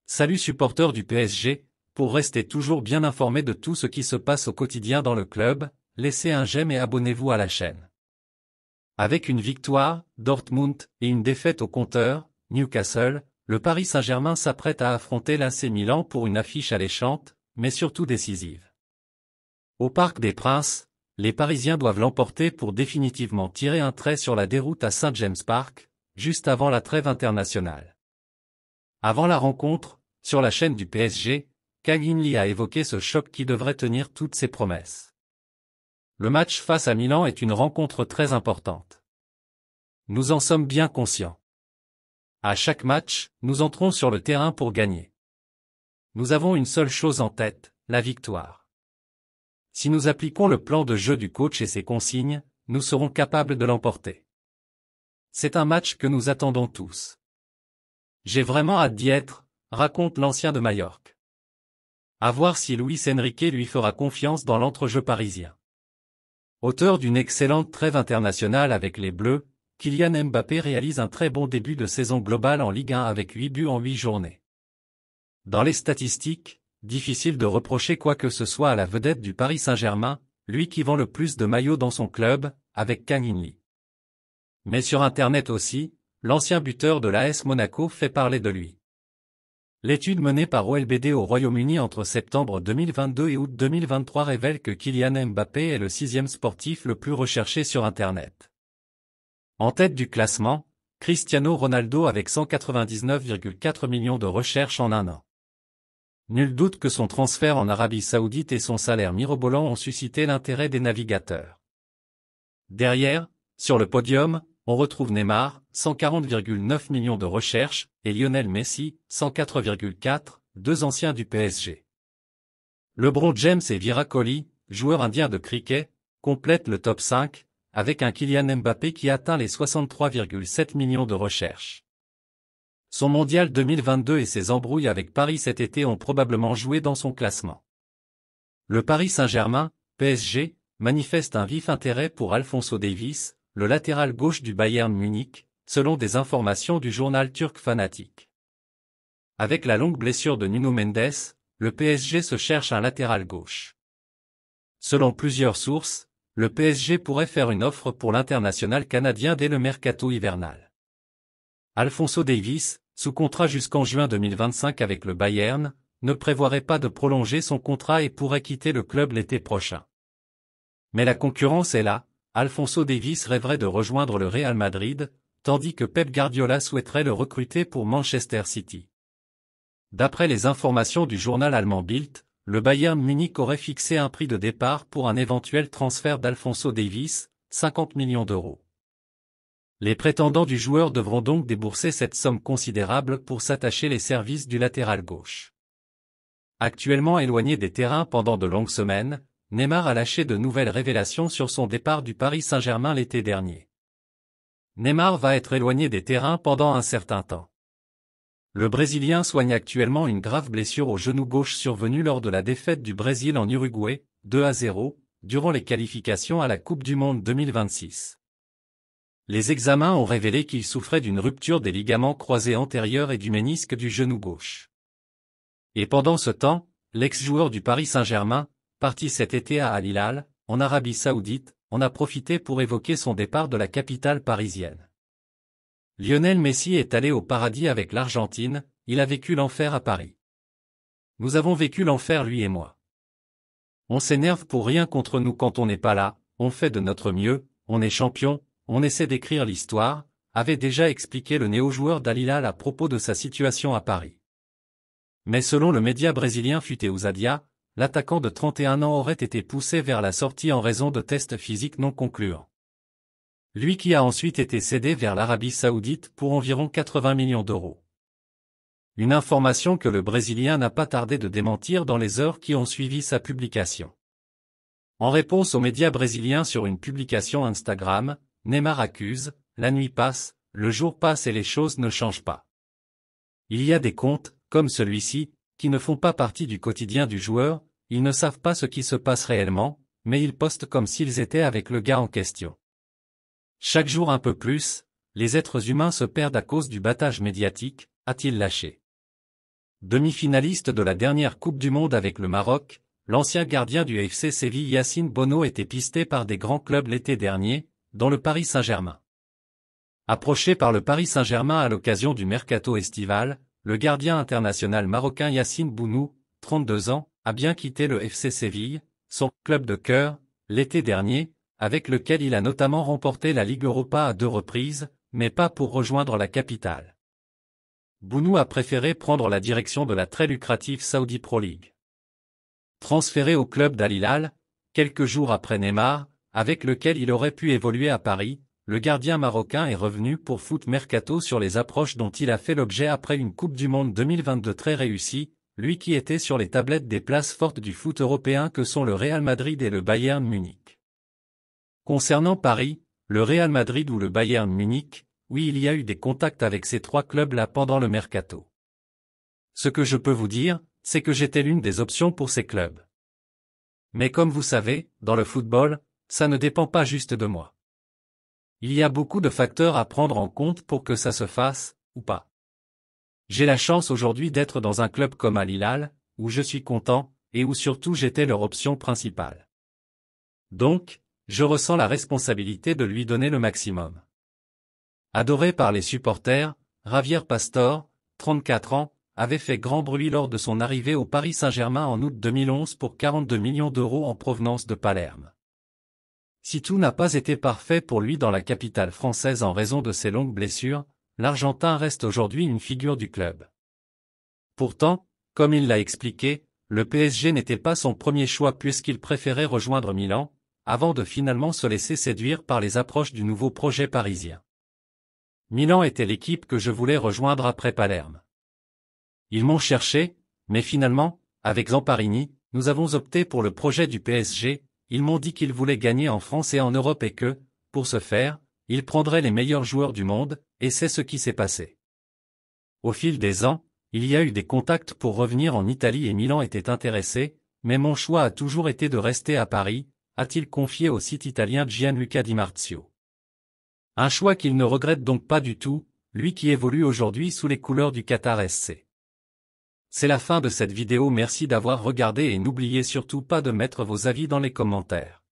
Salut supporters du PSG, pour rester toujours bien informé de tout ce qui se passe au quotidien dans le club, laissez un j'aime et abonnez-vous à la chaîne. Avec une victoire, Dortmund, et une défaite au compteur, Newcastle, le Paris Saint-Germain s'apprête à affronter l'AC Milan pour une affiche alléchante, mais surtout décisive. Au Parc des Princes, les Parisiens doivent l'emporter pour définitivement tirer un trait sur la déroute à St James Park, juste avant la trêve internationale. Avant la rencontre, sur la chaîne du PSG, Kang In-lee a évoqué ce choc qui devrait tenir toutes ses promesses. Le match face à Milan est une rencontre très importante. Nous en sommes bien conscients. À chaque match, nous entrons sur le terrain pour gagner. Nous avons une seule chose en tête, la victoire. Si nous appliquons le plan de jeu du coach et ses consignes, nous serons capables de l'emporter. C'est un match que nous attendons tous. J'ai vraiment hâte d'y être, raconte l'ancien de Majorque. À voir si Luis Enrique lui fera confiance dans l'entrejeu parisien. Auteur d'une excellente trêve internationale avec les Bleus, Kylian Mbappé réalise un très bon début de saison globale en Ligue 1 avec 8 buts en 8 journées. Dans les statistiques, difficile de reprocher quoi que ce soit à la vedette du Paris Saint-Germain, lui qui vend le plus de maillots dans son club, avec Kang In-lee. Mais sur Internet aussi, l'ancien buteur de l'AS Monaco fait parler de lui. L'étude menée par OLBD au Royaume-Uni entre septembre 2022 et août 2023 révèle que Kylian Mbappé est le 6e sportif le plus recherché sur Internet. En tête du classement, Cristiano Ronaldo avec 199,4 millions de recherches en un an. Nul doute que son transfert en Arabie Saoudite et son salaire mirobolant ont suscité l'intérêt des navigateurs. Derrière, sur le podium, on retrouve Neymar, 140,9 millions de recherches, et Lionel Messi, 104,4, deux anciens du PSG. LeBron James et Virat Kohli, joueurs indiens de cricket, complètent le top 5, avec un Kylian Mbappé qui atteint les 63,7 millions de recherches. Son mondial 2022 et ses embrouilles avec Paris cet été ont probablement joué dans son classement. Le Paris Saint-Germain, PSG, manifeste un vif intérêt pour Alphonso Davies, le latéral gauche du Bayern Munich, selon des informations du journal turc Fanatik. Avec la longue blessure de Nuno Mendes, le PSG se cherche un latéral gauche. Selon plusieurs sources, le PSG pourrait faire une offre pour l'international canadien dès le mercato hivernal. Alphonso Davies, sous contrat jusqu'en juin 2025 avec le Bayern, ne prévoirait pas de prolonger son contrat et pourrait quitter le club l'été prochain. Mais la concurrence est là. Alphonso Davies rêverait de rejoindre le Real Madrid, tandis que Pep Guardiola souhaiterait le recruter pour Manchester City. D'après les informations du journal allemand Bild, le Bayern Munich aurait fixé un prix de départ pour un éventuel transfert d'Alphonso Davies, 50 millions d'euros. Les prétendants du joueur devront donc débourser cette somme considérable pour s'attacher les services du latéral gauche. Actuellement éloigné des terrains pendant de longues semaines, Neymar a lâché de nouvelles révélations sur son départ du Paris Saint-Germain l'été dernier. Neymar va être éloigné des terrains pendant un certain temps. Le Brésilien soigne actuellement une grave blessure au genou gauche survenue lors de la défaite du Brésil en Uruguay, 2-0, durant les qualifications à la Coupe du Monde 2026. Les examens ont révélé qu'il souffrait d'une rupture des ligaments croisés antérieurs et du ménisque du genou gauche. Et pendant ce temps, l'ex-joueur du Paris Saint-Germain, parti cet été à Al Hilal, en Arabie Saoudite, en a profité pour évoquer son départ de la capitale parisienne. Lionel Messi est allé au paradis avec l'Argentine, il a vécu l'enfer à Paris. Nous avons vécu l'enfer lui et moi. On s'énerve pour rien contre nous quand on n'est pas là, on fait de notre mieux, on est champion, on essaie d'écrire l'histoire, avait déjà expliqué le néo-joueur d'Al Hilal à propos de sa situation à Paris. Mais selon le média brésilien Futeausadia, l'attaquant de 31 ans aurait été poussé vers la sortie en raison de tests physiques non concluants. Lui qui a ensuite été cédé vers l'Arabie Saoudite pour environ 80 millions d'euros. Une information que le Brésilien n'a pas tardé de démentir dans les heures qui ont suivi sa publication. En réponse aux médias brésiliens sur une publication Instagram, Neymar accuse « La nuit passe, le jour passe et les choses ne changent pas ». Il y a des comptes, comme celui-ci, qui ne font pas partie du quotidien du joueur, ils ne savent pas ce qui se passe réellement, mais ils postent comme s'ils étaient avec le gars en question. Chaque jour un peu plus, les êtres humains se perdent à cause du battage médiatique, a-t-il lâché. Demi-finaliste de la dernière Coupe du Monde avec le Maroc, l'ancien gardien du FC Séville Yacine Bono était pisté par des grands clubs l'été dernier, dont le Paris Saint-Germain. Approché par le Paris Saint-Germain à l'occasion du mercato estival, le gardien international marocain Yacine Bounou, 32 ans, a bien quitté le FC Séville, son club de cœur, l'été dernier, avec lequel il a notamment remporté la Ligue Europa à 2 reprises, mais pas pour rejoindre la capitale. Bounou a préféré prendre la direction de la très lucrative Saudi Pro League. Transféré au club d'Al Hilal, quelques jours après Neymar, avec lequel il aurait pu évoluer à Paris, le gardien marocain est revenu pour foot mercato sur les approches dont il a fait l'objet après une Coupe du Monde 2022 très réussie, lui qui était sur les tablettes des places fortes du foot européen que sont le Real Madrid et le Bayern Munich. Concernant Paris, le Real Madrid ou le Bayern Munich, oui, il y a eu des contacts avec ces 3 clubs-là pendant le mercato. Ce que je peux vous dire, c'est que j'étais l'une des options pour ces clubs. Mais comme vous savez, dans le football, ça ne dépend pas juste de moi. Il y a beaucoup de facteurs à prendre en compte pour que ça se fasse, ou pas. J'ai la chance aujourd'hui d'être dans un club comme Al Hilal, où je suis content, et où surtout j'étais leur option principale. Donc, je ressens la responsabilité de lui donner le maximum. Adoré par les supporters, Javier Pastor, 34 ans, avait fait grand bruit lors de son arrivée au Paris Saint-Germain en août 2011 pour 42 millions d'euros en provenance de Palerme. Si tout n'a pas été parfait pour lui dans la capitale française en raison de ses longues blessures, l'Argentin reste aujourd'hui une figure du club. Pourtant, comme il l'a expliqué, le PSG n'était pas son premier choix puisqu'il préférait rejoindre Milan, avant de finalement se laisser séduire par les approches du nouveau projet parisien. Milan était l'équipe que je voulais rejoindre après Palerme. Ils m'ont cherché, mais finalement, avec Zamparini, nous avons opté pour le projet du PSG. Ils m'ont dit qu'ils voulaient gagner en France et en Europe et que, pour ce faire, ils prendraient les meilleurs joueurs du monde, et c'est ce qui s'est passé. Au fil des ans, il y a eu des contacts pour revenir en Italie et Milan était intéressé, mais mon choix a toujours été de rester à Paris, a-t-il confié au site italien Gianluca Di Marzio. Un choix qu'il ne regrette donc pas du tout, lui qui évolue aujourd'hui sous les couleurs du Qatar SC. C'est la fin de cette vidéo, merci d'avoir regardé et n'oubliez surtout pas de mettre vos avis dans les commentaires.